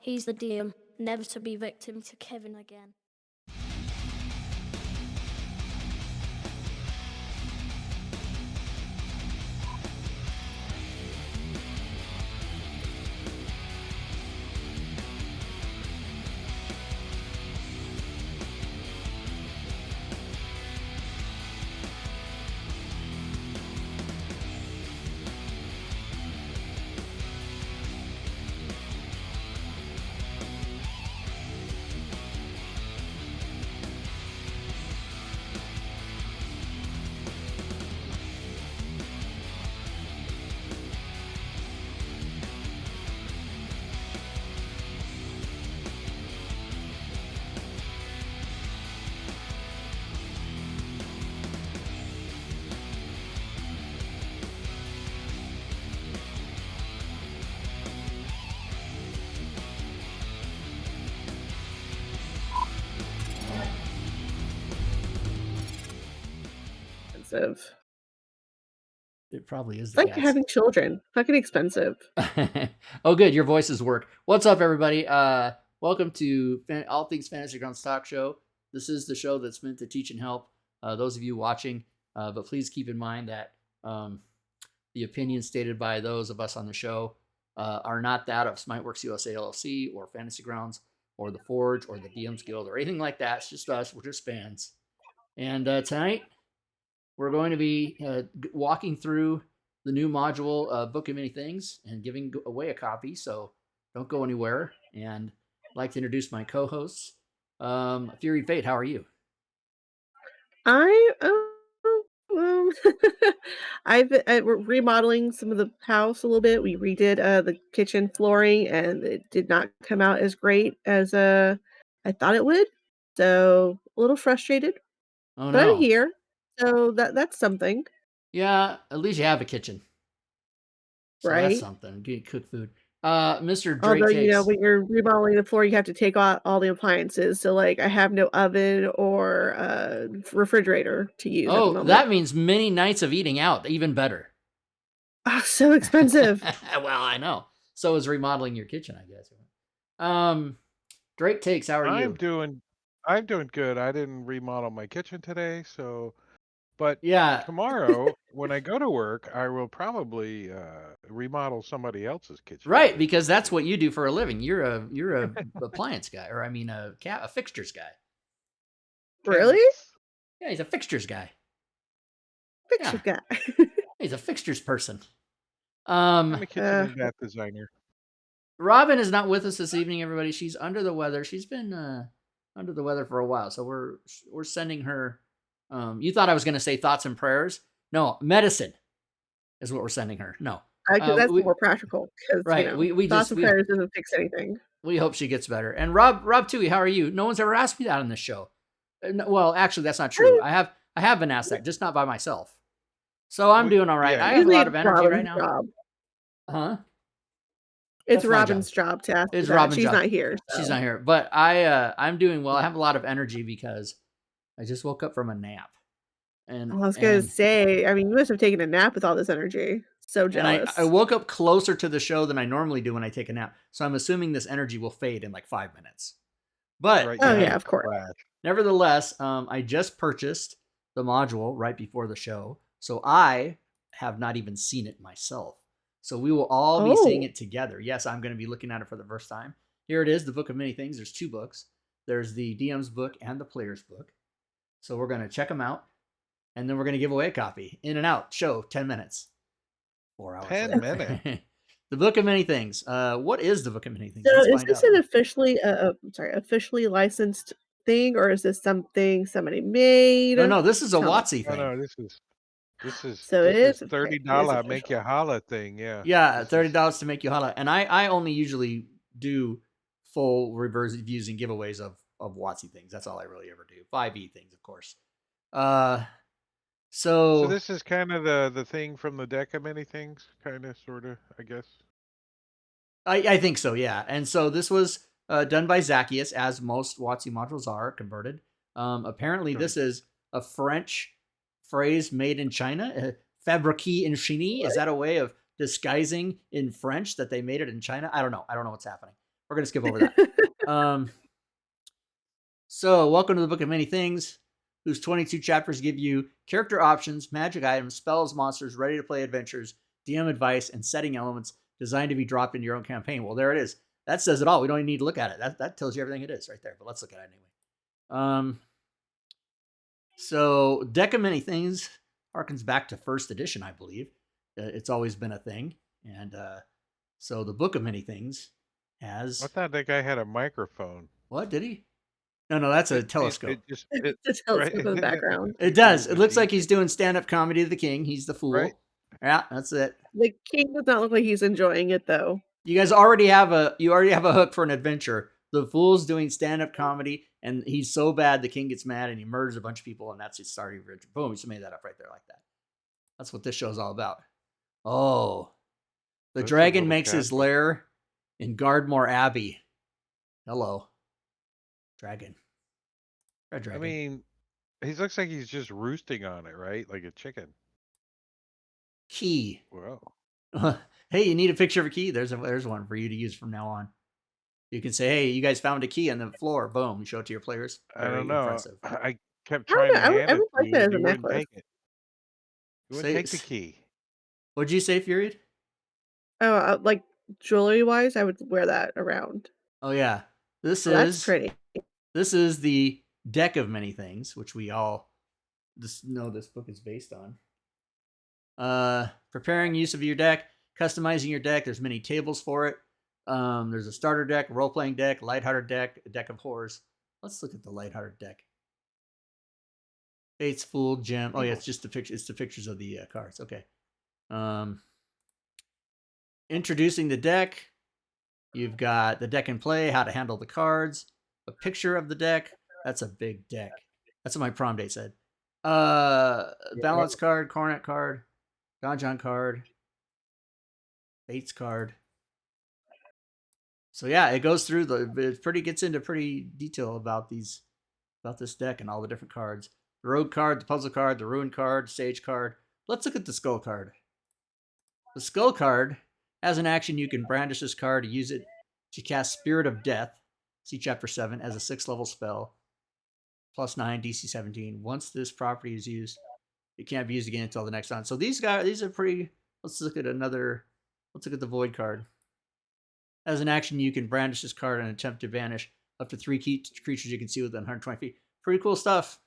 He's the DM, never to be victim to Kevin again. Expensive. It probably is It's the like gas. having children. Fucking expensive. Oh, good. Your voices work. What's up, everybody? Welcome to All Things Fantasy Grounds Talk Show. This is the show that's meant to teach and help those of you watching. But please keep in mind that the opinions stated by those of us on the show are not that of Smiteworks USA LLC or Fantasy Grounds or the Forge or the DMs Guild or anything like that. It's just us. We're just fans. And tonight, we're going to be walking through the new module, Book of Many Things, and giving away a copy. So don't go anywhere. And I'd like to introduce my co-hosts. Fury Fate, how are you? We're remodeling some of the house a little bit. We redid the kitchen flooring, and it did not come out as great as I thought it would. So a little frustrated, Oh but I'm no. here. So that's something, Yeah, at least you have a kitchen. So that's right? something. Get cook food. Mr. Drake Although, takes. when you're remodeling the floor, you have to take out all the appliances. So, like, I have no oven or refrigerator to use at the Oh, moment. that means many nights of eating out. Even better. Oh, so expensive. Well, I know. So is remodeling your kitchen, I guess. Drake takes. How are I'm you? doing good. I didn't remodel my kitchen today, but Yeah. tomorrow when I go to work, I will probably remodel somebody else's kitchen Right, today. because that's what you do for a living. You're a appliance guy, or I mean a fixtures guy. Really? Cabinets. Yeah, he's a fixtures guy. Picture Yeah, guy. he's a fixtures person. I'm a kitchen Uh, and bath designer. Robin is not with us this evening. Everybody, she's under the weather. She's been under the weather for a while, so we're sending her. You thought I was going to say thoughts and prayers? No, medicine is what we're sending her. No, that's we more practical because, right. We thoughts just and prayers doesn't fix anything. we hope she gets better. And Rob Toohey, how are you? No one's ever asked me that on this show. Well, actually, that's not true. I have been asked that, just not by myself. So I'm doing all right. Yeah, I have a Usually lot it's of energy right Robin's now. job. Huh? It's That's my job. Robin's job to ask It's you that. Robin's She's job. not here. She's So. not here, but I'm doing well. I have a lot of energy because I just woke up from a nap, and I was gonna and say, I mean, you must have taken a nap with all this energy. So and I jealous. woke up closer to the show than I normally do when I take a nap. So I'm assuming this energy will fade in like 5 minutes. But right. Oh You yeah, need of course. flash. nevertheless, I just purchased the module right before the show, so I have not even seen it myself. So we will all be seeing Oh, it together. Yes, I'm going to be looking at it for the first time. Here it is, the Book of Many Things. There's 2 books. There's the DM's book and the player's book. So we're going to check them out, and then we're going to give away a copy. In and out, show, 10 minutes. 4 hours 10 later. minutes. The Book of Many Things. What is the Book of Many Things? so Let's is find this out. an officially licensed thing, or is this something somebody made? No, this is a Tell me. WotC Oh thing. no, this is So it is okay. It is $30 make official. you holla thing. Yeah. Yeah, This is $30 to make you holla. And I only usually do full reverse reviews and giveaways of WotC things. That's all I really ever do. 5e things, of course. so So this is kind of the thing from the deck of many things, kind of, sort of, I guess. I think so, yeah. And so this was done by Zacchaeus, as most WotC modules are converted. Apparently, this is a French phrase made in China. Fabriqué in Chine. Is that a way of disguising in French that they made it in China? I don't know. I don't know what's happening. We're gonna skip over that. So welcome to the Book of Many Things, whose 22 chapters give you character options, magic items, spells, monsters, ready to play adventures, DM advice, and setting elements designed to be dropped into your own campaign. Well, there it is. That says it all. We don't even need to look at it. That tells you everything it is right there. But let's look at it anyway. So Deck of Many Things harkens back to first edition, I believe. It's always been a thing, and so the Book of Many Things has. I thought that guy had a microphone. What did he? No, that's a telescope. Just telescope in the background. It does. It looks like he's doing stand-up comedy to the king. He's the fool. Right. Yeah, that's it. The king does not look like he's enjoying it though. You guys already have a hook for an adventure. The fool's doing stand-up comedy, and he's so bad the king gets mad and he murders a bunch of people, and that's his starting adventure. Boom, he just made that up right there like that. That's what this show's all about. Oh, the dragon makes his lair in Gardmore Abbey. Hello, dragon. Red dragon. I mean, he looks like he's just roosting on it, right? Like a chicken. Key. Whoa. Hey, you need a picture of a key? There's one for you to use from now on. You can say, "Hey, you guys found a key on the floor." Boom, you show it to your players. I don't know. Impressive. I kept trying to hand it to like you, that and as a you wouldn't necklace. take it. You wouldn't take the key. What'd you say, Fury? Oh, like jewelry wise, I would wear that around. Oh yeah, That's pretty. This is the Deck of Many Things, which we all just know this book is based on. Preparing use of your deck, customizing your deck. There's many tables for it. There's a starter deck, role-playing deck, lighthearted deck, a deck of horrors. Let's look at the lighthearted deck. Fates, Fool, Gem. Oh yeah, it's just the picture. It's the pictures of the cards. Okay. Introducing the deck. You've got the deck in play, how to handle the cards, a picture of the deck. That's a big deck. That's what my prom date said. Balance card, Coronet card, Donjon card, Fates card. So yeah, it goes through gets into pretty detail about this deck and all the different cards. The Rogue card, the Puzzle card, the Ruin card, Sage card. Let's look at the Skull card. The Skull card has an action. You can brandish this card to use it to cast Spirit of Death. See Chapter 7 as a 6th level spell. +9 DC 17. Once this property is used, it can't be used again until the next round. So these are pretty. Let's look at the Void card. As an action, you can brandish this card and attempt to banish up to 3 creatures you can see within 120 feet. Pretty cool stuff.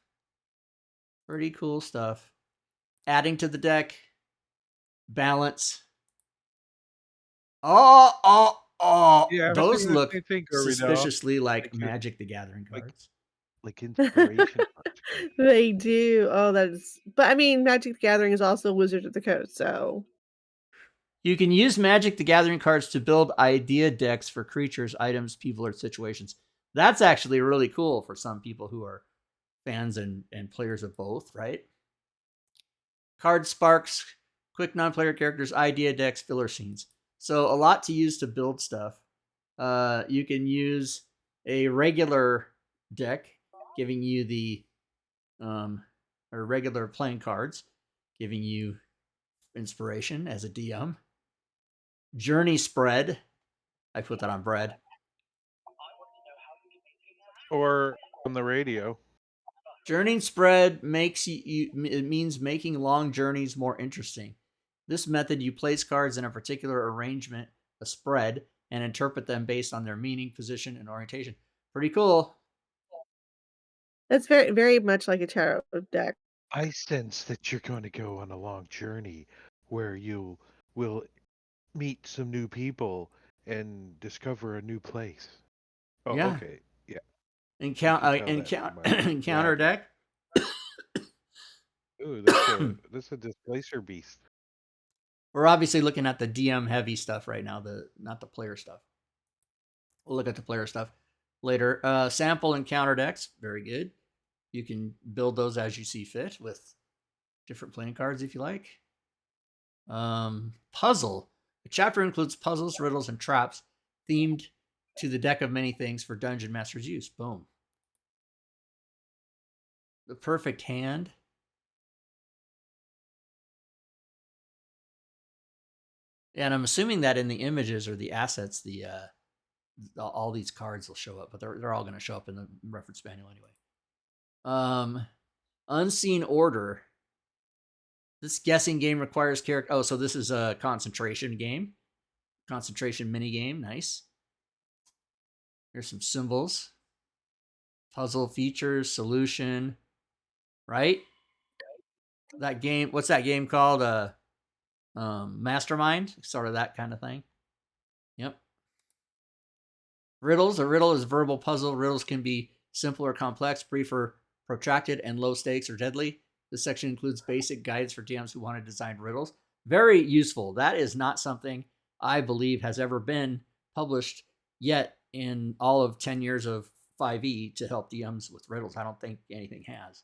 Adding to the deck. Balance. Oh. Yeah, Those look suspiciously like Magic the Gathering cards. Like inspiration cards. They do. Oh, but I mean, Magic the Gathering is also Wizards of the Coast, so. You can use Magic the Gathering cards to build idea decks for creatures, items, people, or situations. That's actually really cool for some people who are fans and players of both, right? Card sparks, quick non-player characters, idea decks, filler scenes. So a lot to use to build stuff. You can use a regular deck, giving you the or regular playing cards, giving you inspiration as a DM. Journey spread. I put that on bread. Or on the radio. Journey spread it means making long journeys more interesting. This method, you place cards in a particular arrangement, a spread, and interpret them based on their meaning, position, and orientation. Pretty cool. That's very, very much like a tarot deck. I sense that you're going to go on a long journey where you will meet some new people and discover a new place. Oh, Yeah. okay. Yeah. Encounter deck. Ooh, that's a displacer beast. We're obviously looking at the DM heavy stuff right now, not the player stuff. We'll look at the player stuff later. Sample encounter decks, very good. You can build those as you see fit with different playing cards if you like. Puzzle. The chapter includes puzzles, riddles, and traps themed to the Deck of Many Things for Dungeon Master's use. Boom. The Perfect Hand. And I'm assuming that in the images or the assets, the all these cards will show up, but they're all going to show up in the reference manual anyway. Unseen Order. This guessing game requires character. Oh, so this is a concentration game. Concentration mini game. Nice. Here's some symbols. Puzzle features, solution. Right? That game. What's that game called? Mastermind. Sort of that kind of thing. Yep. Riddles. A riddle is a verbal puzzle. Riddles can be simple or complex, brief or protracted, and low stakes or deadly. This section includes basic guides for DMs who want to design riddles. Very useful. That is not something I believe has ever been published yet in all of 10 years of 5e to help DMs with riddles. I don't think anything has,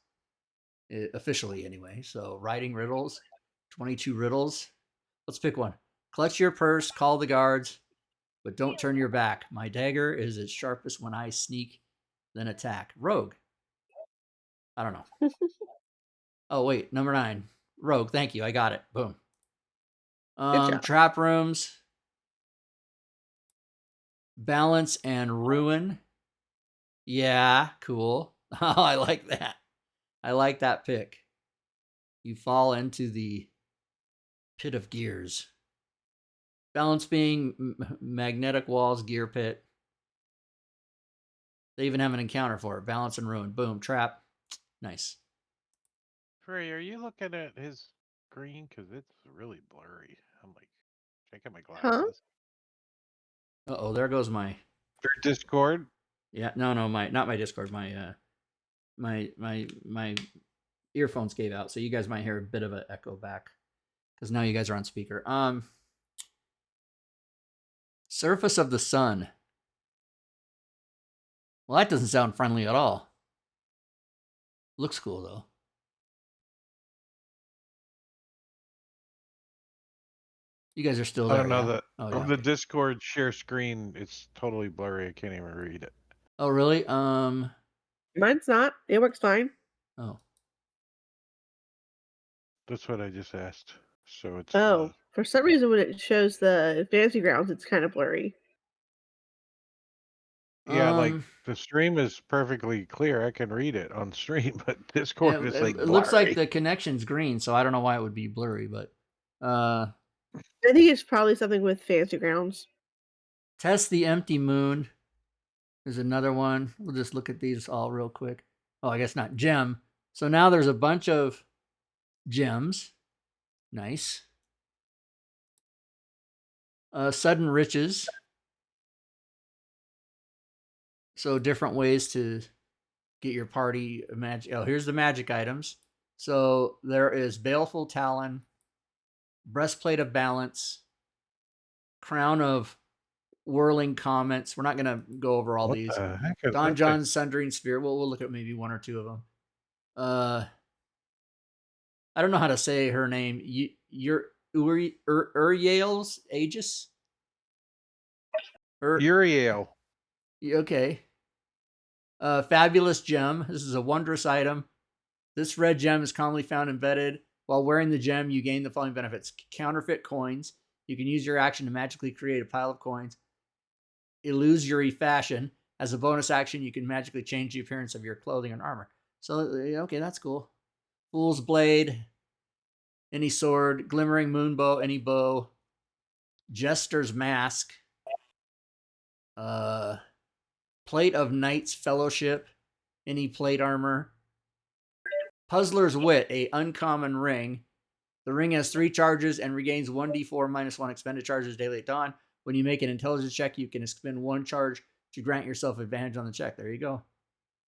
officially anyway. So writing riddles, 22 riddles. Let's pick one. Clutch your purse, call the guards, but don't turn your back. My dagger is its sharpest when I sneak, then attack. Rogue. I don't know. Oh, wait, number 9. Rogue, thank you. I got it. Boom. Good job. Trap rooms. Balance and ruin. Yeah, cool. Oh, I like that. I like that pick. You fall into the pit of gears. Balance being magnetic walls, gear pit. They even have an encounter for it. Balance and ruin. Boom, trap. Nice. Frey, are you looking at his screen? Because it's really blurry. I'm like checking my glasses. Uh-oh, there goes my... Your Discord? Yeah, no, not my Discord. My earphones gave out, so you guys might hear a bit of an echo back because now you guys are on speaker. Surface of the Sun. Well, that doesn't sound friendly at all. Looks cool though. You guys are still there. I don't know yeah? that Oh, on the Discord share screen, it's totally blurry. I can't even read it. Oh, really? Mine's not. It works fine. Oh. That's what I just asked. So it's For some reason when it shows the fantasy grounds, it's kind of blurry. yeah, like the stream is perfectly clear. I can read it on stream, but Discord is like it looks like the connection's green, so I don't know why it would be blurry, but I think it's probably something with fantasy grounds. Test the Empty Moon. There's another one. We'll just look at these all real quick. Oh, I guess not. Gem. So now there's a bunch of gems. Nice. Sudden Riches. So different ways to get your party magic. Oh, here's the magic items. So there is Baleful Talon, Breastplate of Balance, Crown of Whirling Comets. We're not going to go over all these. Don John's Sundering Sphere. We'll look at maybe one or two of them. I don't know how to say her name. Uriel's Aegis? Uriel. Okay. Fabulous Gem. This is a wondrous item. This red gem is commonly found embedded. While wearing the gem, you gain the following benefits. Counterfeit coins. You can use your action to magically create a pile of coins. Illusory fashion. As a bonus action, you can magically change the appearance of your clothing and armor. So, okay, that's cool. Fool's Blade. Any sword. Glimmering Moonbow. Any bow. Jester's Mask. Plate of Knight's Fellowship. Any plate armor. Puzzler's Wit, a uncommon ring. The ring has 3 charges and regains 1d4 minus 1 expended charges daily at dawn. When you make an intelligence check, you can expend 1 charge to grant yourself advantage on the check. There you go.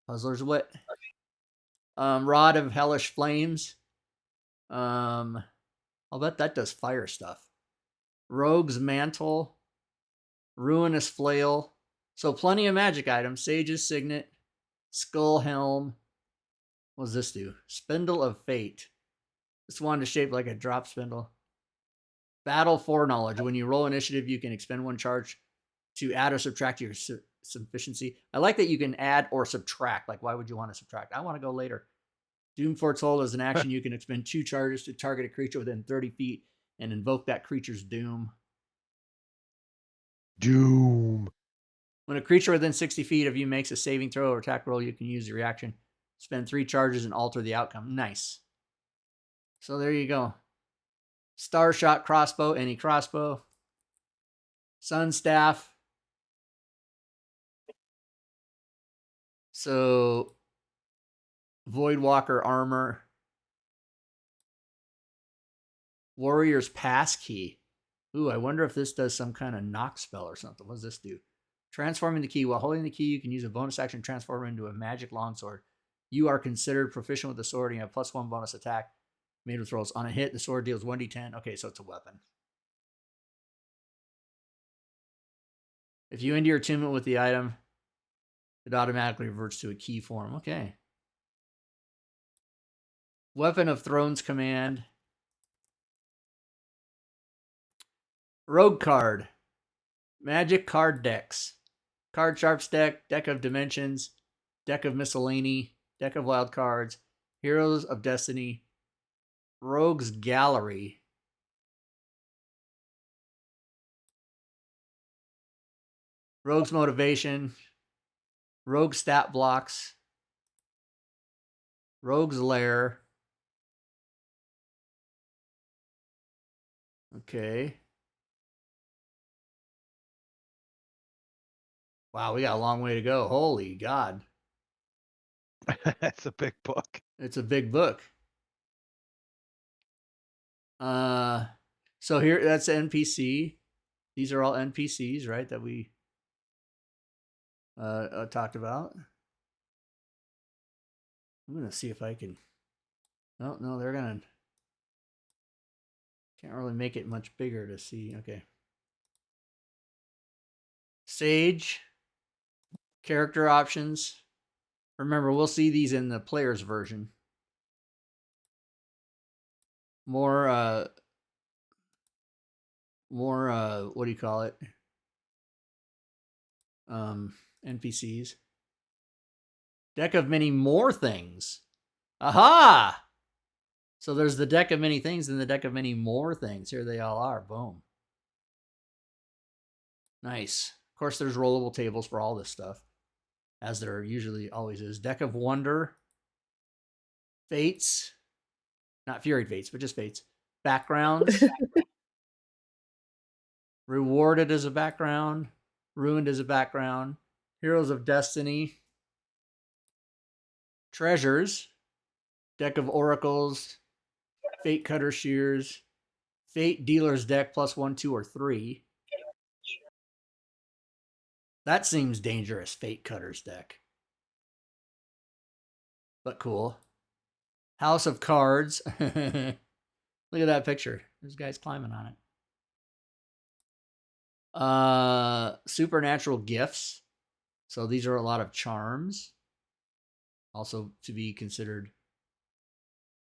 Puzzler's Wit. Rod of Hellish Flames. I'll bet that does fire stuff. Rogue's Mantle. Ruinous Flail. So plenty of magic items. Sage's Signet. Skull Helm. What does this do? Spindle of Fate. This wand is shaped like a drop spindle. Battle Foreknowledge. When you roll initiative, you can expend 1 charge to add or subtract your sufficiency. I like that you can add or subtract. Like, why would you want to subtract? I want to go later. Doom Foretold is an action. You can expend 2 charges to target a creature within 30 feet and invoke that creature's doom. Doom. When a creature within 60 feet of you makes a saving throw or attack roll, you can use the reaction. Spend 3 charges and alter the outcome. Nice. So there you go. Star Shot crossbow, any crossbow. Sun Staff. So Voidwalker armor. Warrior's Passkey. Ooh, I wonder if this does some kind of knock spell or something. What does this do? Transforming the key. While holding the key, you can use a bonus action to transform it into a magic longsword. You are considered proficient with the sword and you have +1 bonus attack made with rolls. On a hit, the sword deals 1d10. Okay, so it's a weapon. If you end your attunement with the item, it automatically reverts to a key form. Okay. Weapon of Thrones Command. Rogue card. Magic card decks. Card Sharps deck, Deck of Dimensions, Deck of Miscellany, Deck of Wild Cards, Heroes of Destiny, Rogues Gallery, Rogues Motivation, Rogue Stat Blocks, Rogues Lair. Okay. Wow, we got a long way to go. Holy God. That's a big book. It's a big book. So here, that's NPC. These are all NPCs, right, that we talked about. I'm going to see if I can... Oh, no, they're going to... Can't really make it much bigger to see. Okay. Sage. Character options. Remember, we'll see these in the player's version. More, what do you call it? NPCs. Deck of many more things. Aha! So there's the deck of many things and the deck of many more things. Here they all are. Boom. Nice. Of course, there's rollable tables for all this stuff, as there usually always is. Deck of Wonder. Fates. Not Fury Fates, but just Fates. Backgrounds. Rewarded as a background. Ruined as a background. Heroes of Destiny. Treasures. Deck of Oracles. Fate Cutter Shears. Fate Dealer's Deck +1, 2, or 3. That seems dangerous, Fate Cutter's deck. But cool. House of Cards. Look at that picture. There's guys climbing on it. Supernatural Gifts. So these are a lot of charms. Also to be considered.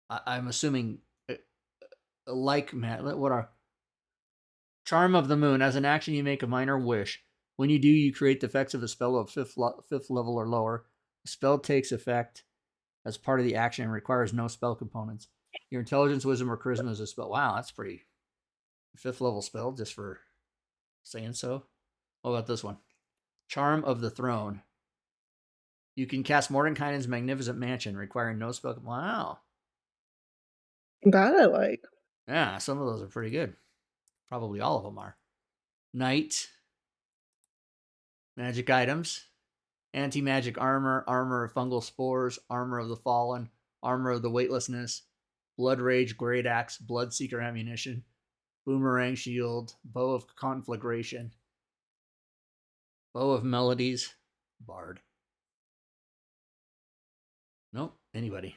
I'm assuming like what are Charm of the Moon. As an action, you make a minor wish. When you do, you create the effects of a spell of fifth level or lower. The spell takes effect as part of the action and requires no spell components. Your intelligence, wisdom, or charisma is a spell. Wow, that's pretty 5th level spell just for saying so. What about this one? Charm of the Throne. You can cast Mordenkainen's Magnificent Mansion, requiring no spell. Wow. That I like. Yeah, some of those are pretty good. Probably all of them are. Knight. Magic items. Anti-magic armor. Armor of fungal spores. Armor of the fallen. Armor of the weightlessness. Blood rage. Great axe. Bloodseeker ammunition. Boomerang shield. Bow of conflagration. Bow of melodies. Bard. Nope. Anybody.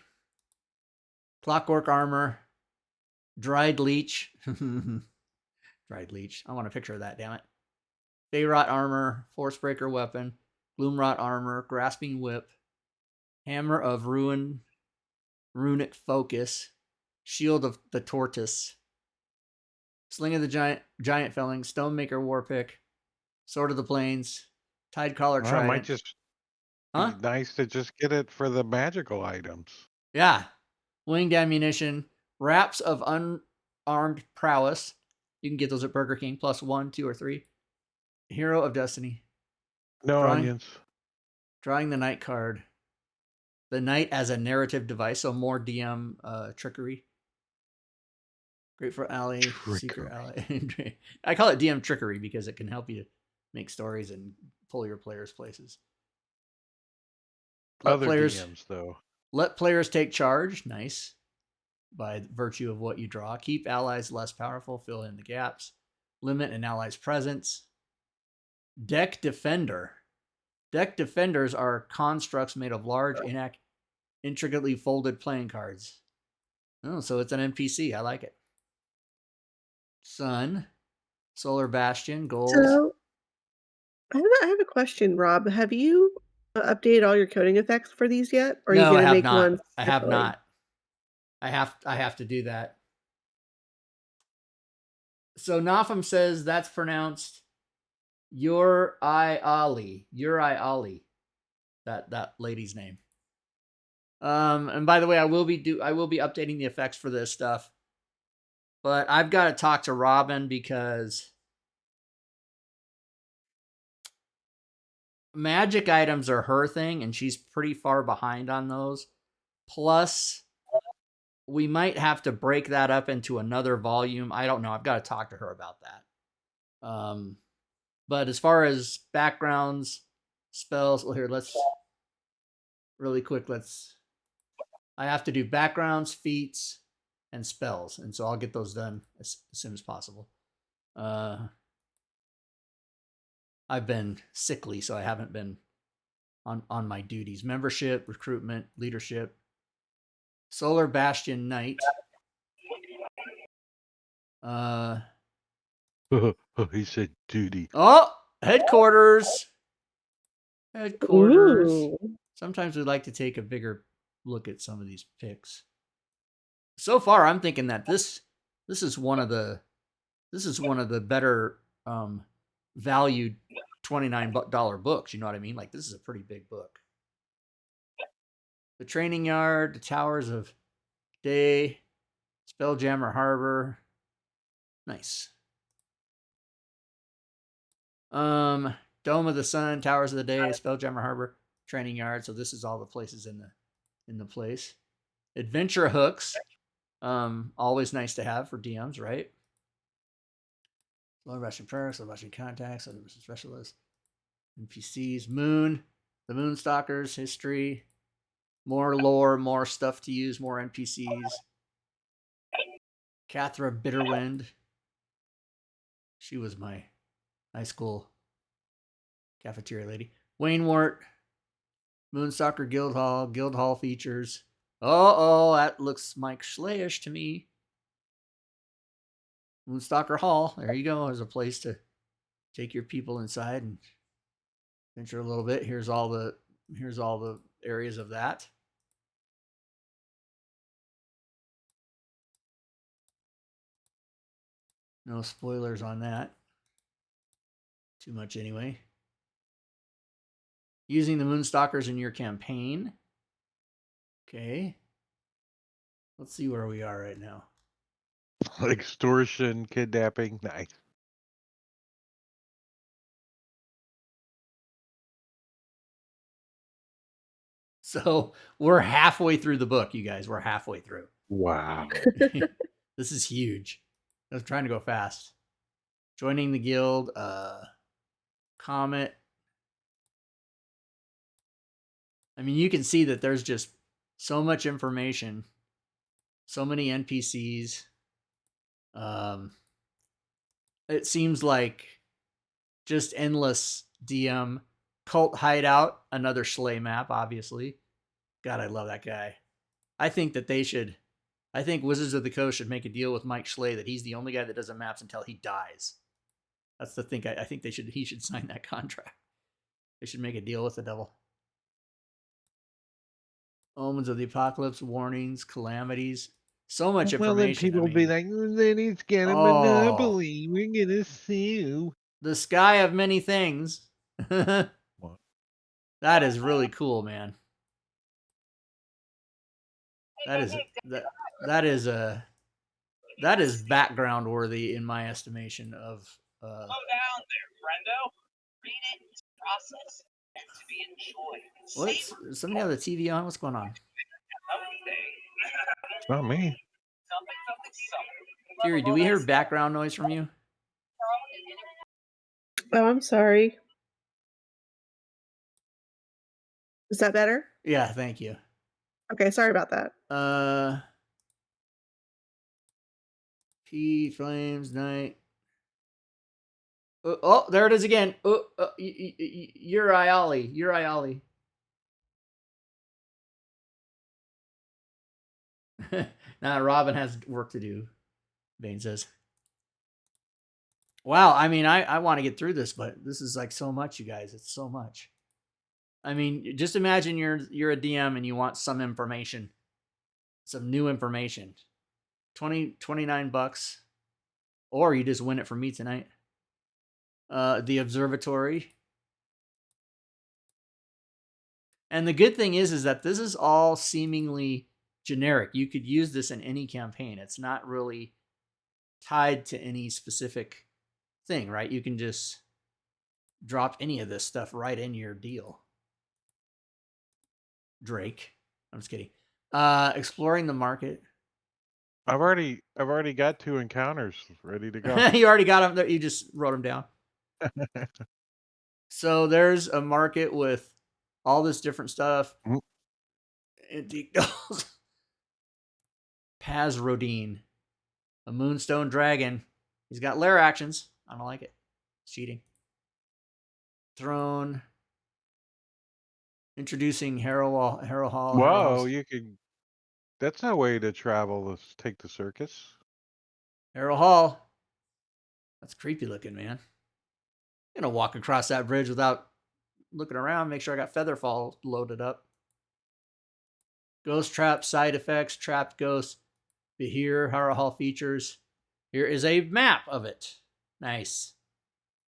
Clockwork armor. Dried leech. Dried leech. I want a picture of that, damn it. Faerot armor. Forcebreaker weapon. Gloomrot armor. Grasping whip. Hammer of ruin. Runic focus. Shield of the tortoise. Sling of the giant felling. Stonemaker warpick. Sword of the plains. Tide collar trident. Might just be nice to just get it for the magical items. Yeah. Winged ammunition. Wraps of unarmed prowess. You can get those at Burger King. +1, 2, or 3. Hero of Destiny. No Drawing- onions. Drawing the knight card. The knight as a narrative device, so more DM trickery. Great for ally, secret ally. I call it DM trickery because it can help you make stories and pull your players places. Other DMs, though. Let players take charge. Nice. By virtue of what you draw. Keep allies less powerful. Fill in the gaps. Limit an ally's presence. Deck Defender. Deck Defenders are constructs made of large, intricately folded playing cards. Oh, so it's an NPC. I like it. Sun. Solar Bastion. Gold. So, I have a question, Rob. Have you updated all your coding effects for these yet? Or are you No, I going to have make not. ones? I have separately? not. I have to do that. So Nafam says that's pronounced Uri Ali. That lady's name. And by the way, I will be updating the effects for this stuff. But I've got to talk to Robin because magic items are her thing, and she's pretty far behind on those. Plus, we might have to break that up into another volume. I don't know. I've got to talk to her about that. But as far as backgrounds, spells, well, here, let's really quick. I have to do backgrounds, feats, and spells, and so I'll get those done as soon as possible. I've been sickly, so I haven't been on my duties. Membership, recruitment, leadership. Solar Bastion Knight. He said duty. Oh, headquarters. Headquarters. Ooh. Sometimes we like to take a bigger look at some of these picks. So far, I'm thinking that this is one of the better valued $29 books. You know what I mean? Like, this is a pretty big book. The Training Yard, the Towers of Day, Spelljammer Harbor. Nice. Dome of the Sun, Towers of the Day, Spelljammer Harbor, Training Yard. So this is all the places in the place. Adventure hooks. Always nice to have for DMs, right? Low Russian perks, low Russian contacts, low Russian specialists, NPCs, Moon, the Moonstalkers, history, more lore, more stuff to use, more NPCs. Cathra Bitterwind. She was my high school cafeteria lady. Wainwort, Moonstalker Guild Hall features. Oh, that looks Mike Schlayish to me. Moonstalker Hall. There you go. There's a place to take your people inside and venture a little bit. Here's all the areas of that. No spoilers on that. Too much anyway. Using the Moonstalkers in your campaign. Okay. Let's see where we are right now. Extortion, kidnapping, nice. So we're halfway through the book, you guys. We're halfway through. Wow. This is huge. I was trying to go fast. Joining the guild, Comet. I mean, you can see that there's just so much information, so many NPCs. It seems like just endless DM. Cult Hideout, another Schley map, obviously. God, I love that guy. I think Wizards of the Coast should make a deal with Mike Schley that he's the only guy that doesn't maps until he dies. That's the thing. I think he should sign that contract. They should make a deal with the devil. Omens of the Apocalypse, warnings, calamities. So much information. Well, then people will be like, then he's got a monopoly. We're going to sue. The Sky of Many Things. That is really cool, man. That is background worthy in my estimation of Slow down there, friendo. Read it. What's somebody have the TV on? What's going on? It's not me. Fury, do we hear background noise from you? Oh, I'm sorry. Is that better? Yeah, thank you. Okay, sorry about that. P Flames Night. Oh, there it is again. Uriali. Uriali. Nah, Robin has work to do, Bane says. Wow, I mean, I want to get through this, but this is like so much, you guys. It's so much. I mean, just imagine you're a DM and you want some information, some new information. 29 bucks, or you just win it from me tonight. The observatory. And the good thing is that this is all seemingly generic. You could use this in any campaign. It's not really tied to any specific thing, right? You can just drop any of this stuff right in your deal. Drake. I'm just kidding. Exploring the market. I've already got 2 encounters ready to go. You already got them there. You just wrote them down. So there's a market with all this different stuff. Antique dolls. Paz Rodine. A Moonstone Dragon. He's got lair actions. I don't like it. It's cheating. Throne. Introducing Harrow Hall. Whoa, you could. That's no way to travel. Let's take the circus. Harrow Hall. That's creepy looking, man. I'm gonna walk across that bridge without looking around. Make sure I got Featherfall loaded up. Ghost trap side effects. Trapped ghost. Behir. Harrow Hall features. Here is a map of it. Nice.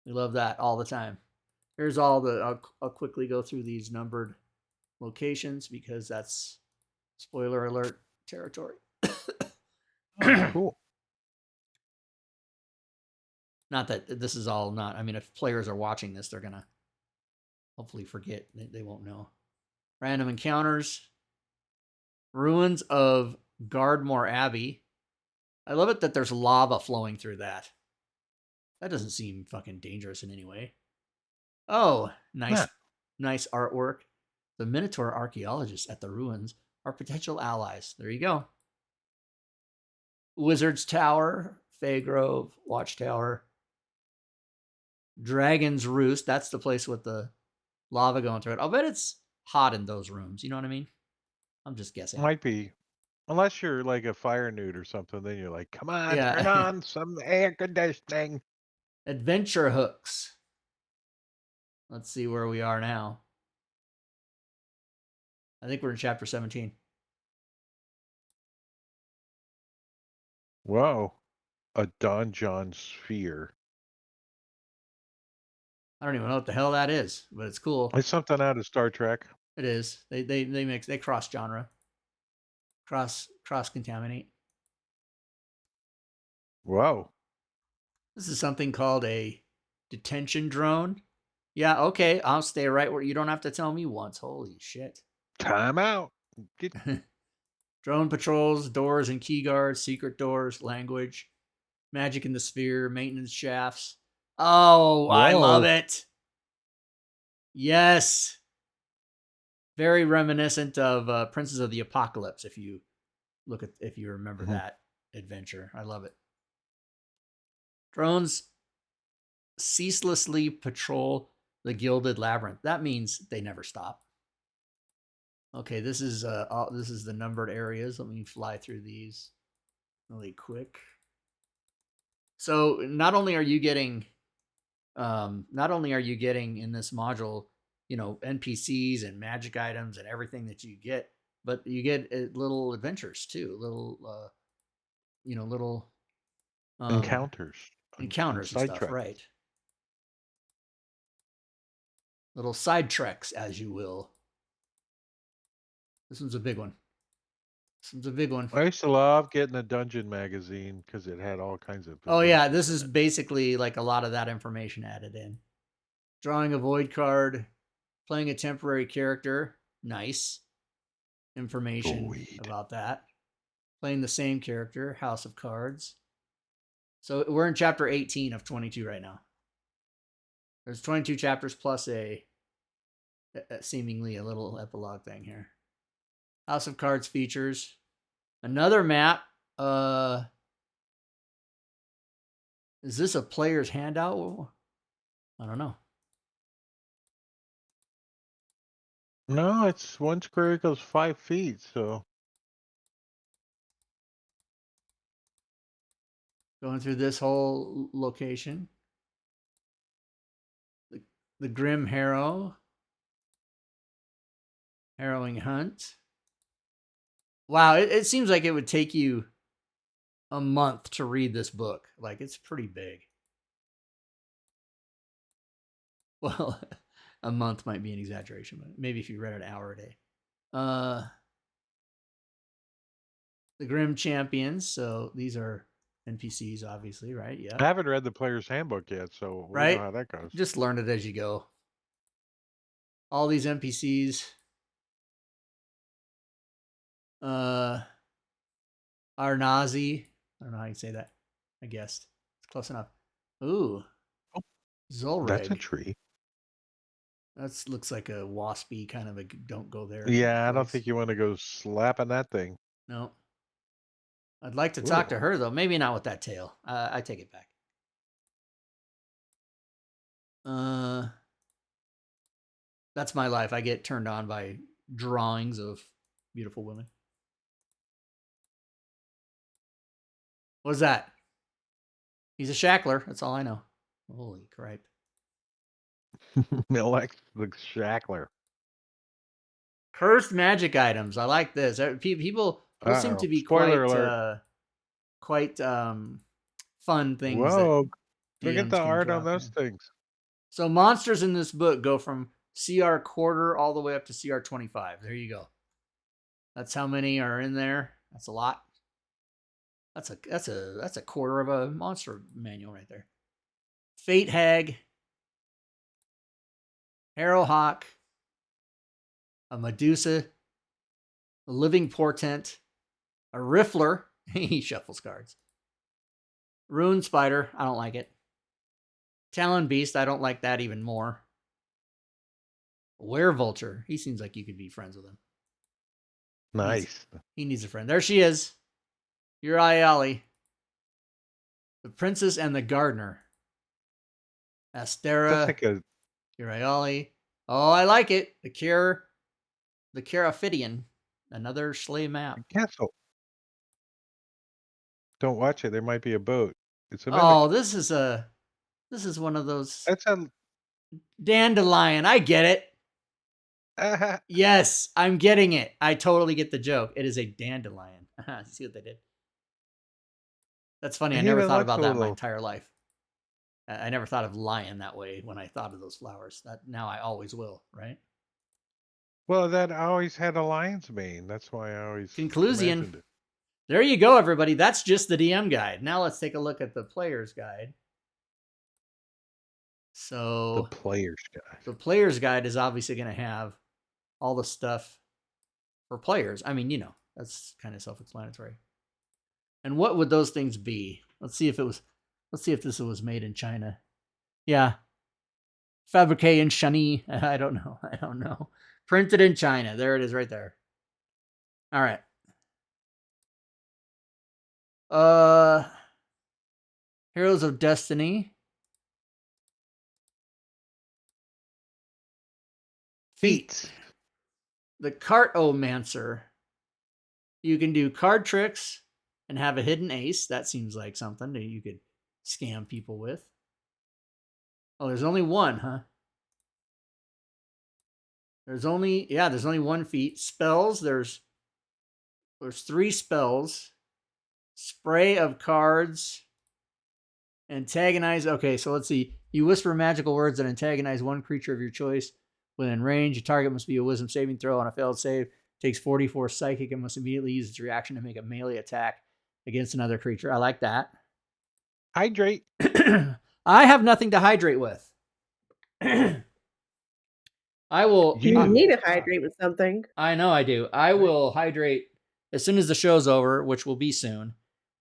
We love that all the time. Here's all the. I'll quickly go through these numbered locations because that's spoiler alert territory. Oh, cool. Not that this is all not. I mean, if players are watching this, they're gonna hopefully forget. They won't know. Random encounters. Ruins of Gardmore Abbey. I love it that there's lava flowing through that. That doesn't seem fucking dangerous in any way. Oh, nice, Yeah. Nice artwork. The Minotaur archaeologists at the ruins are potential allies. There you go. Wizard's Tower, Faygrove, Watchtower. Dragon's Roost. That's the place with the lava going through it. I'll bet it's hot in those rooms. You know what I mean? I'm just guessing. Might be. Unless you're like a fire nude or something, then you're like, come on, Yeah. turn on some air conditioning. Adventure hooks. Let's see where we are now. I think we're in chapter 17. Whoa. A Donjon sphere. I don't even know what the hell that is, but it's cool. It's something out of Star Trek. It is. They cross genre. Cross contaminate. Whoa. This is something called a detention drone. Yeah, okay. I'll stay right where you don't have to tell me once. Holy shit. Time out. Drone patrols, doors and key guards, secret doors, language, magic in the sphere, maintenance shafts. Oh, Whoa. I love it. Yes. Very reminiscent of Princes of the Apocalypse, if you remember that adventure. I love it. Drones ceaselessly patrol the Gilded Labyrinth. That means they never stop. Okay, this is the numbered areas. Let me fly through these really quick. So not only are you getting in this module, NPCs and magic items and everything that you get, but you get little adventures too, little Encounters and stuff, treks. right? Little side treks, as you will. This one's a big one. I used to love getting a dungeon magazine because it had all kinds of. Oh yeah, this is basically like a lot of that information added in. Drawing a void card. Playing a temporary character. Nice. Information Void. about that. Playing the same character. House of Cards. So we're in chapter 18 of 22 right now. There's 22 chapters plus a seemingly a little epilogue thing here. House of Cards features another map. Is this a player's handout? I don't know. No, it's one square equals 5 feet, so Going through this whole location. The Grim Harrow. Harrowing Hunt. Wow, it seems like it would take you a month to read this book. Like, it's pretty big. Well, a month might be an exaggeration, but maybe if you read it an hour a day. The Grim Champions. So these are NPCs, obviously, right? I Yeah. haven't read the player's handbook yet, so we Right? know how that goes. Just learn it as you go. All these NPCs. Arnazi. I don't know how you say that. I guessed. It's close enough. Ooh. Oh, Zolreg. That's a tree. That looks like a waspy kind of a don't go there. Yeah, I don't place. think you want to go slapping that thing. No. I'd like to talk to Ooh. her, though. Maybe not with that tail. I take it back. That's my life. I get turned on by drawings of beautiful women. What's that? He's a shackler. That's all I know. Holy cripe. Alex the shackler. Cursed magic items. I like this. People seem to be Spoiler alert. quite fun things. Whoa, that look at DMs the can art drop on those in. things. So monsters in this book go from CR quarter all the way up to CR 25. There you go. That's how many are in there. That's a lot. That's a quarter of a monster manual right there. Fate Hag, Harrowhawk, a Medusa, a Living Portent, a Riffler. He shuffles cards. Rune Spider. I don't like it. Talon Beast. I don't like that even more. Werevulture. He seems like you could be friends with him. Nice. He needs a friend. There she is. Uriali. The Princess and the Gardener. Astera. That's like a Uriali. Oh, I like it. The Caraphidian. Another slave map. castle. Don't watch it. There might be a boat. It's a Oh, mimic. this is one of those That's a dandelion. I get it. Yes, I'm getting it. I totally get the joke. It is a dandelion. See what they did? That's funny. I It never even thought looks about a that my little- entire life. I never thought of lion that way when I thought of those flowers. That now I always will, right? Well, that always had a lion's mane. That's why I always Conclusion. imagined it. There you go, everybody. That's just the DM guide. Now let's take a look at the player's guide. The So player's guy. the player's guide is obviously going to have all the stuff for players. I mean, that's kind of self-explanatory. And what would those things be? Let's see if this was made in China. Yeah. Fabriqué in Shani. I don't know. Printed in China. There it is right there. All right. Heroes of Destiny. Feats. The Cartomancer. You can do card tricks and have a hidden ace. That seems like something that you could scam people with. Oh, there's only one, huh? There's only one feat. Spells, there's 3 spells. Spray of cards. Antagonize. Okay, so let's see. You whisper magical words that antagonize one creature of your choice within range. Your target must be a wisdom saving throw. On a failed save, takes 44 psychic and must immediately use its reaction to make a melee attack against another creature. I like that. Hydrate. I have nothing to hydrate with. I will. You You. need to hydrate with something. I know I do. I will hydrate as soon as the show's over, which will be soon.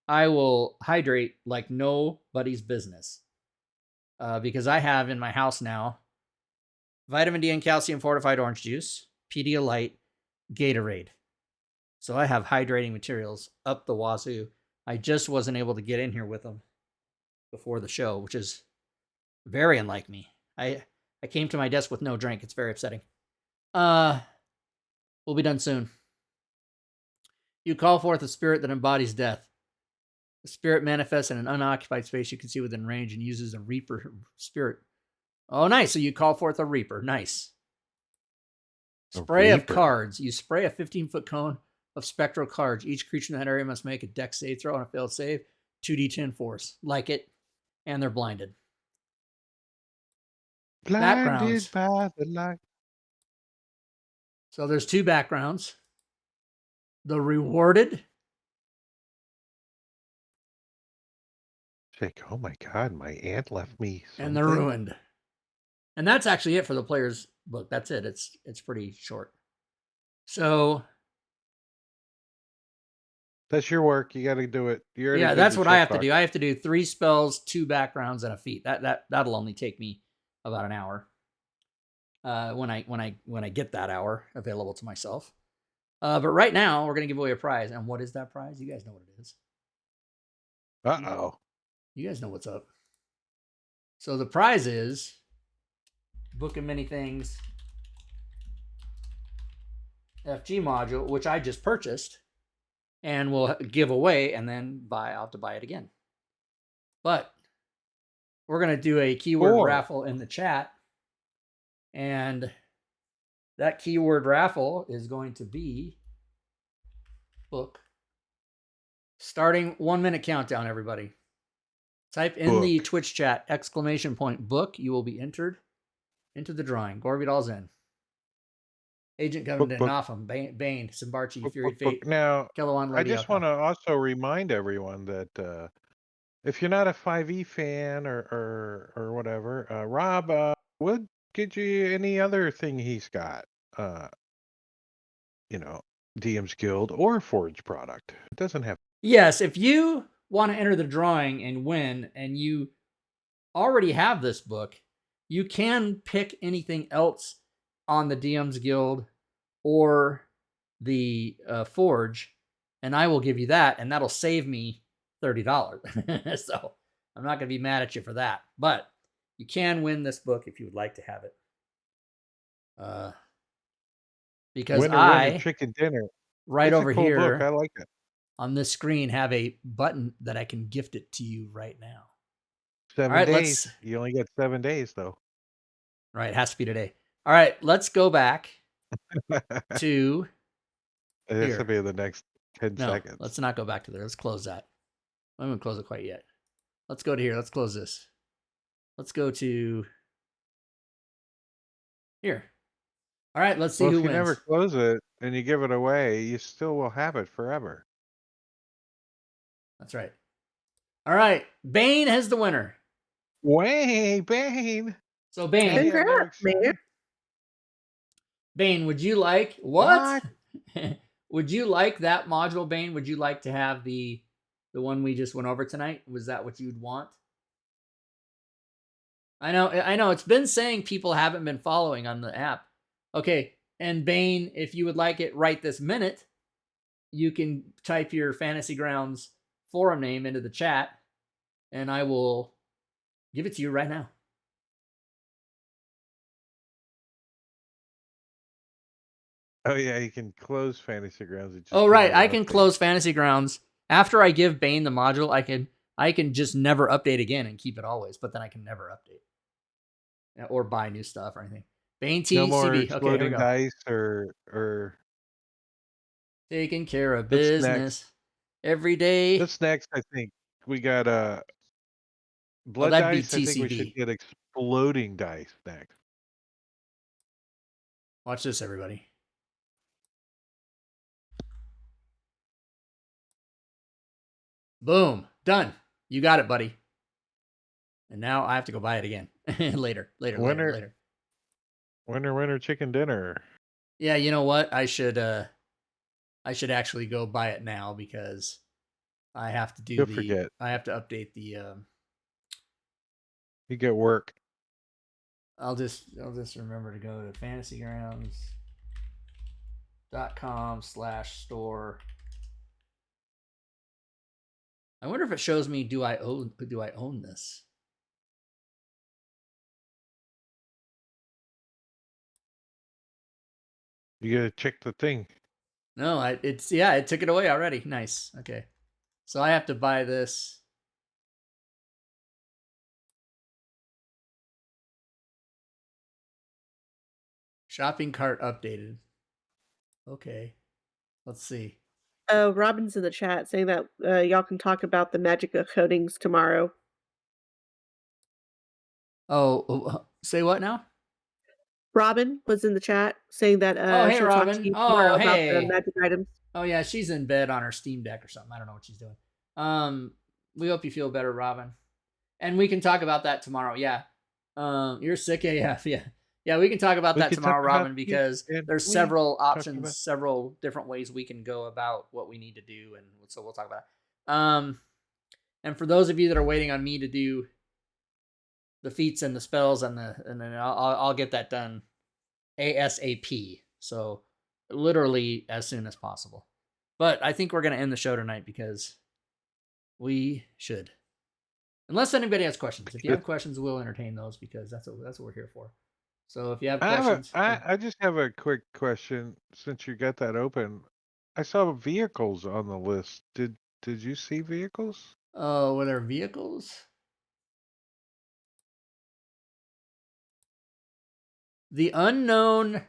I will hydrate like nobody's business. Because I have in my house now vitamin D and calcium fortified orange juice, Pedialyte, Gatorade. So I have hydrating materials up the wazoo. I just wasn't able to get in here with them before the show, which is very unlike me. I came to my desk with no drink. It's very upsetting. We'll be done soon. You call forth a spirit that embodies death. The spirit manifests in an unoccupied space you can see within range and uses a reaper spirit. Oh, nice. So you call forth a reaper. Nice. Spray of cards. You spray a 15-foot cone of spectral cards. Each creature in that area must make a dex save throw on a failed save. 2d10 force. Like it. And they're blinded. Backgrounds. Blinded by the light. So there's 2 backgrounds. The rewarded. Like, oh my God, my aunt left me something. And the ruined. And that's actually it for the player's book. That's it. It's pretty short. So that's your work. You got to do it. Yeah, that's what I have to do. I have to do 3 spells, 2 backgrounds, and a feat. That'll only take me about an hour. When I get that hour available to myself. But right now we're gonna give away a prize. And what is that prize? You guys know what it is. Uh-oh. You guys know what's up. So the prize is Book of Many Things FG module, which I just purchased and will give away, and then I'll have to buy it again. But we're gonna do a keyword raffle in the chat, and that keyword raffle is going to be book. Starting 1 minute countdown, everybody. Type in the Twitch chat !book. You will be entered into the drawing. Gorvidal's in. Agent Government, Notham, Bane, Simbarchi, Fury Fate. Now, Kilowan, I just want to also remind everyone that if you're not a 5e fan or whatever, Rob would get you any other thing he's got. DM's Guild or Forge product. It doesn't have. Yes, if you want to enter the drawing and win, and you already have this book, you can pick anything else on the DM's Guild or the Forge, and I will give you that, and that'll save me $30. So I'm not going to be mad at you for that. But you can win this book if you would like to have it. Because winner, chicken dinner. Right over cool here, book. I like it. On this screen, have a button that I can gift it to you right now. 7 days. You only get 7 days, though. Right, it has to be today. All right, let's go back to. This will be the next 10 seconds. Let's not go back to there. Let's close that. I'm going to close it quite yet. Let's go to here. Let's close this. Let's go to here. All right, let's see who wins. If you never close it and you give it away, you still will have it forever. That's right. All right, Bane has the winner. Way, Bane. So Bane. Congrats, man. Bane, would you like what? Would you like that module, Bane? Would you like to have the one we just went over tonight? Was that what you'd want? I know. It's been saying people haven't been following on the app. Okay, and Bane, if you would like it right this minute, you can type your Fantasy Grounds forum name into the chat, and I will give it to you right now. Oh yeah, you can close Fantasy Grounds. Right, I can close Fantasy Grounds after I give Bane the module. I can just never update again and keep it always, but then I can never update or buy new stuff or anything. Bane TCB. No more exploding here we go. dice or taking care of business every day. That's next, I think. We got blood dice. I think we should get exploding dice next. Watch this, everybody. Boom. Done. You got it, buddy. And now I have to go buy it again. later. Winner, winner, chicken dinner. Yeah, you know what? I should actually go buy it now because I have to do You'll forget. I have to update the You get work. I'll just remember to go to fantasygrounds.com/store. I wonder if it shows me do I own this? You gotta check the thing. No, it took it away already. Nice. Okay. So I have to buy this. Shopping cart updated. Okay. Let's see. Robin's in the chat saying that y'all can talk about the magic of coatings tomorrow. Say what now? Robin was in the chat saying that Oh, hey, she'll talk to Robin. you Oh, tomorrow about the hey. magic items. Oh yeah, she's in bed on her Steam Deck or something. I don't know what she's doing. We hope you feel better, Robin. And we can talk about that tomorrow. Yeah. You're sick AF. Yeah. We can talk about that tomorrow, Robin, because there's several options, several different ways we can go about what we need to do, and so we'll talk about it. And for those of you that are waiting on me to do the feats and the spells and then I'll get that done ASAP. So literally as soon as possible. But I think we're gonna end the show tonight because we should. Unless anybody has questions. If you have questions, we'll entertain those because that's what we're here for. So if you have questions, I just have a quick question since you got that open. I saw vehicles on the list. Did you see vehicles? Oh, were there vehicles? The unknown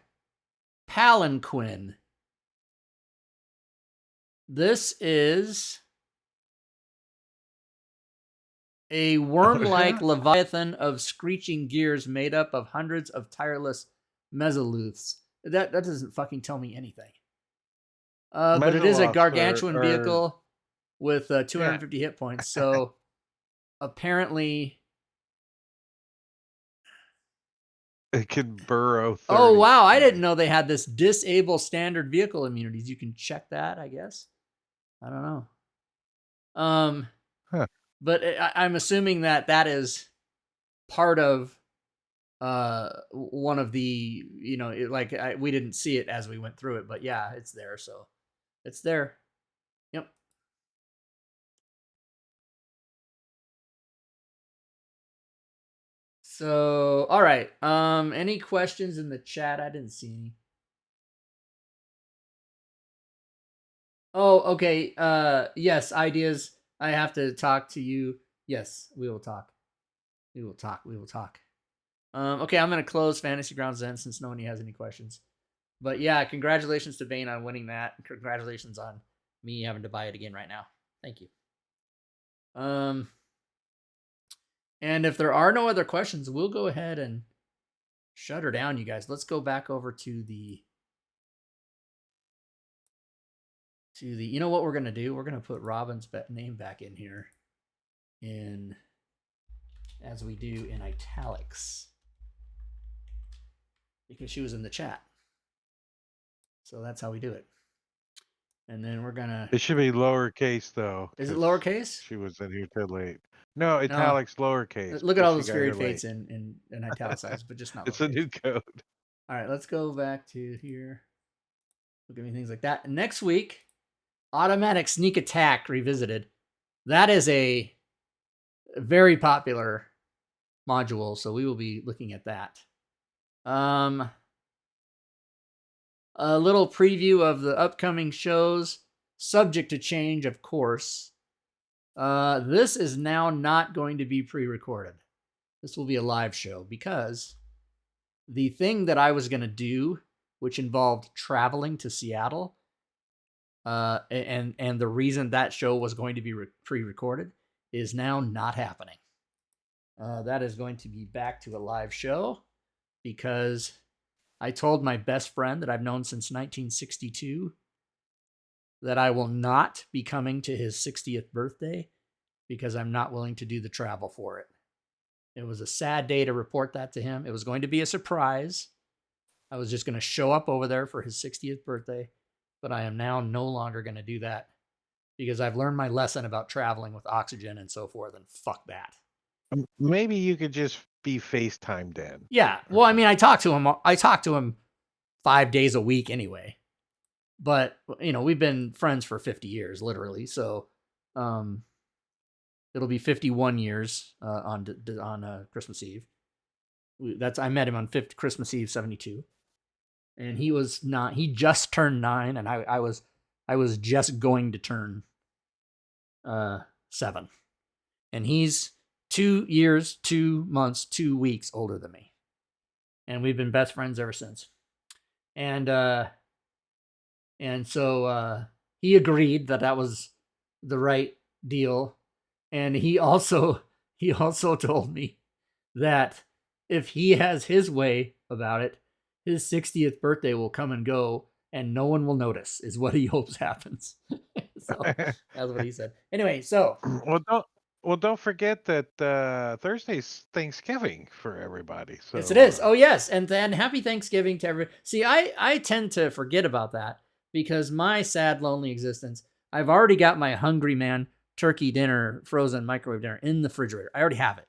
palanquin. This is a worm-like leviathan of screeching gears made up of hundreds of tireless mesoliths. That doesn't fucking tell me anything. But it is a gargantuan vehicle with 250 hit points. So apparently, it can burrow 30. Oh wow! I didn't know they had this disable standard vehicle immunities. You can check that, I guess. I don't know. But I'm assuming that is part of one of the, we didn't see it as we went through it, but yeah, it's there. So it's there. Yep. So, all right. Any questions in the chat? I didn't see any. Oh, okay. Yes, ideas. I have to talk to you. Yes, we will talk. We will talk. Okay, I'm gonna close Fantasy Grounds then since no one has any questions. But yeah, congratulations to Bane on winning that. Congratulations on me having to buy it again right now. Thank you. And if there are no other questions, we'll go ahead and shut her down, you guys. Let's go back over to the you know what we're gonna do? We're gonna put Robin's name back in here as we do in italics because she was in the chat. So that's how we do it. And then we're gonna. It should be lowercase though. Is it lowercase? She was in here too late. No, italics lowercase. Look at all those fairy fates in italicized, but just not. It's a new code. All right, let's go back to here. Look at me, things like that. Next week, automatic sneak attack revisited. That is a very popular module, so we will be looking at that. A little preview of the upcoming shows, subject to change, of course. This is now not going to be pre-recorded. This will be a live show because the thing that I was going to do, which involved traveling to Seattle, and the reason that show was going to be pre-recorded is now not happening. That is going to be back to a live show because I told my best friend that I've known since 1962 that I will not be coming to his 60th birthday because I'm not willing to do the travel for it. It was a sad day to report that to him. It was going to be a surprise. I was just going to show up over there for his 60th birthday, but I am now no longer going to do that because I've learned my lesson about traveling with oxygen and so forth, and fuck that. Maybe you could just be FaceTime then. Yeah. Well, I mean, I talk to him 5 days a week anyway, but we've been friends for 50 years, literally. So, it'll be 51 years on Christmas Eve. I met him on Christmas Eve 72, and he just turned 9, and I was just going to turn 7, and he's 2 years, 2 months, 2 weeks older than me, and we've been best friends ever since. And so he agreed that was the right deal. And he also told me that if he has his way about it, his 60th birthday will come and go and no one will notice, is what he hopes happens. So that's what he said. Anyway, so don't forget that Thursday's Thanksgiving for everybody. So yes, it is. Oh yes, and then happy Thanksgiving to everyone. See, I tend to forget about that because my sad, lonely existence. I've already got my hungry man turkey dinner, frozen microwave dinner in the refrigerator. I already have it.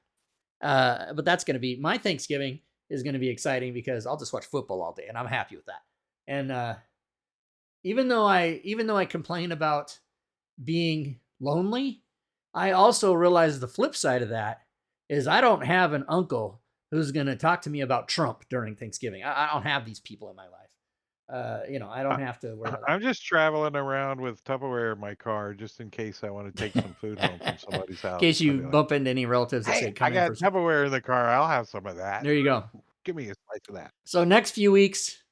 But that's going to be, my Thanksgiving is going to be exciting because I'll just watch football all day and I'm happy with that. And even though I complain about being lonely, I also realize the flip side of that is I don't have an uncle who's going to talk to me about Trump during Thanksgiving. I don't have these people in my life. I don't have to worry about that. I'm just traveling around with Tupperware in my car just in case I want to take some food home from somebody's house. In case you bump into any relatives that say, I got Tupperware in the car. I'll have some of that. There you go. Give me a slice of that. So next few weeks,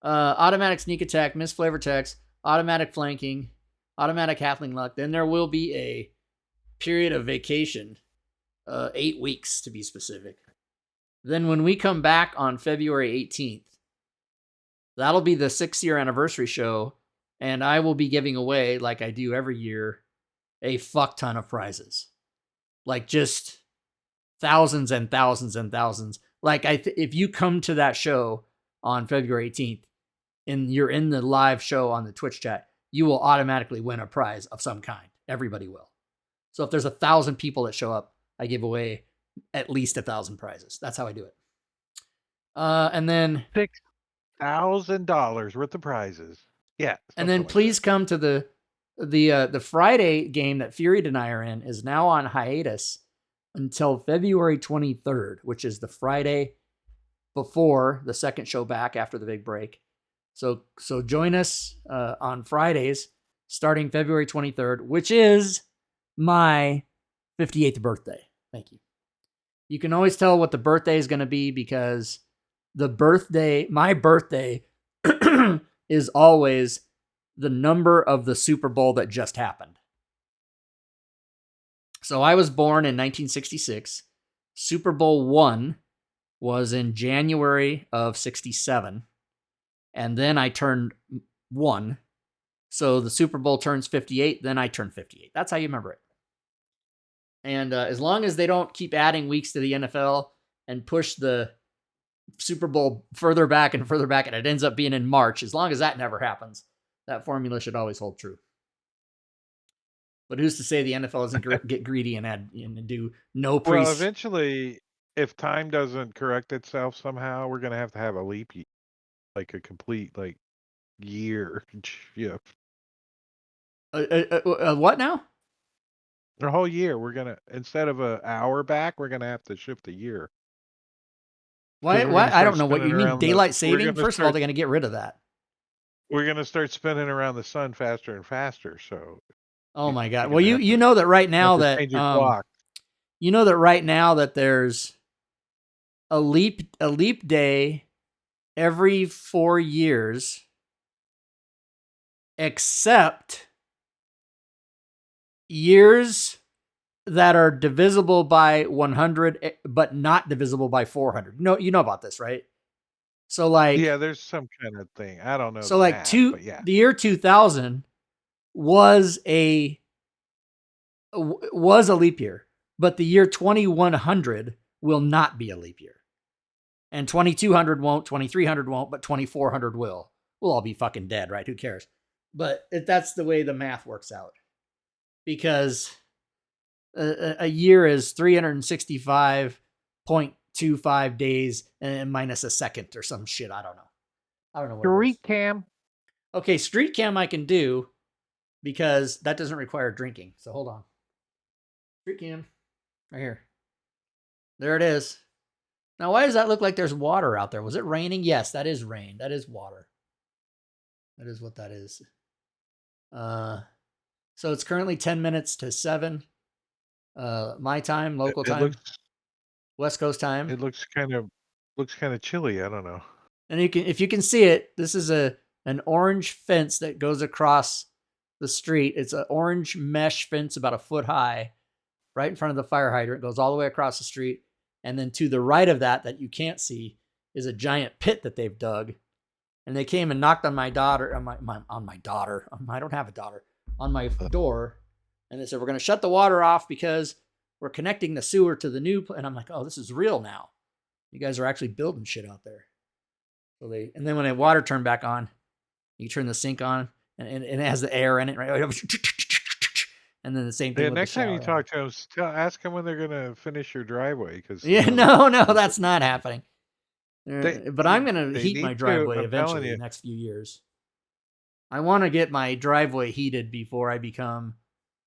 automatic sneak attack, missed flavor text, automatic flanking, automatic halfling luck. Then there will be a period of vacation, 8 weeks to be specific. Then when we come back on February 18th, that'll be the 6-year anniversary show, and I will be giving away, like I do every year, a fuck ton of prizes. Like just thousands and thousands and thousands. Like if you come to that show on February 18th and you're in the live show on the Twitch chat, you will automatically win a prize of some kind. Everybody will. So if there's 1,000 people that show up, I give away at least 1,000 prizes. That's how I do it. And then $6,000 worth of prizes. Yeah. And then please come to the Friday game that Fury and I are in is now on hiatus until February 23rd, which is the Friday before the second show back after the big break. So join us on Fridays starting February 23rd, which is my 58th birthday. Thank you. You can always tell what the birthday is going to be because my birthday is always the number of the Super Bowl that just happened. So I was born in 1966. Super Bowl I was in January of 67. And then I turned 1. So the Super Bowl turns 58, then I turn 58. That's how you remember it. And as long as they don't keep adding weeks to the NFL and push the Super Bowl further back and it ends up being in March, as long as that never happens, that formula should always hold true. But who's to say the NFL doesn't get greedy and add and do no pre? Well, eventually, if time doesn't correct itself somehow, we're going to have a leap year, like a complete year. Yeah. What now? The whole year, we're going to, instead of an hour back, we're going to have to shift a year. Why? I don't know what you mean. Daylight saving? First of all, they're going to get rid of that. We're going to start spinning around the sun faster and faster. So. Oh my God! Well, you know that right now that you know that right now that there's a leap day every 4 years, except years that are divisible by 100 but not divisible by 400. You know about this, right? So yeah, there's some kind of thing. I don't know. So the year 2000 was a leap year, but the year 2100 will not be a leap year. And 2200 won't, 2300 won't, but 2400 will. We'll all be fucking dead, right? Who cares? But that's the way the math works out. Because a year is 365.25 days and minus a second or some shit. I don't know. I don't know what it is. Street cam. Okay, street cam I can do because that doesn't require drinking. So hold on. Street cam. Right here. There it is. Now, why does that look like there's water out there? Was it raining? Yes, that is rain. That is water. That is what that is. So it's currently 10 minutes to 7. My time, local time, West Coast time. It looks kind of chilly. I don't know. And if you can see it, this is an orange fence that goes across the street. It's an orange mesh fence about a foot high, right in front of the fire hydrant. It goes all the way across the street. And then to the right of that you can't see, is a giant pit that they've dug. And they came and knocked on my daughter, on my daughter. I don't have a daughter. On my door. And they said, we're going to shut the water off because we're connecting the sewer to the new. And I'm like, oh, this is real now. You guys are actually building shit out there. So and then when the water turned back on, you turn the sink on and it has the air in it, right? And then the same thing. Yeah, with next the time you shower. talk to them, ask them when they're going to finish your driveway. Cause, No, that's not happening. But I'm going to they heat need my to, driveway I'm telling eventually you. in the next few years. I want to get my driveway heated before I become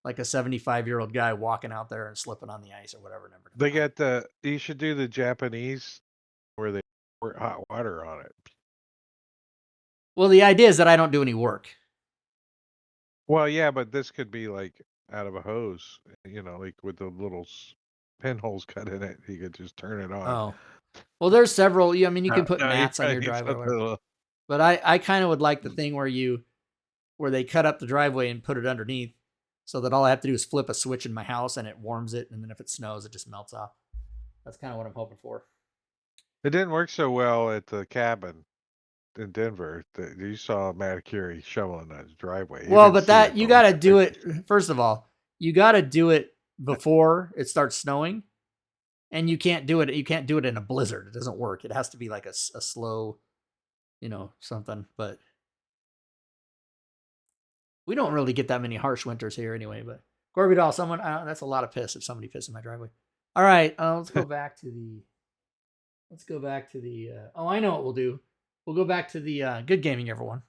like a 75-year-old guy walking out there and slipping on the ice or whatever. They got you should do the Japanese where they pour hot water on it. Well, the idea is that I don't do any work. Well, yeah, but this could be like out of a hose, like with the little pinholes cut in it. You could just turn it on. Oh, well, there's several. I mean, you can put mats on your need driveway. Or something whatever. But I kind of would like the thing where they cut up the driveway and put it underneath, so that all I have to do is flip a switch in my house and it warms it, and then if it snows, it just melts off. That's kind of what I'm hoping for. It didn't work so well at the cabin in Denver. You saw Matt Curie shoveling his driveway. Well, but that you got to do it. First of all, you got to do it before it starts snowing, and you can't do it. You can't do it in a blizzard. It doesn't work. It has to be like a slow, something. But we don't really get that many harsh winters here anyway. But Corby Doll, that's a lot of piss if somebody pisses in my driveway. All right, let's go back to the. Oh, I know what we'll do. We'll go back to the good gaming, everyone.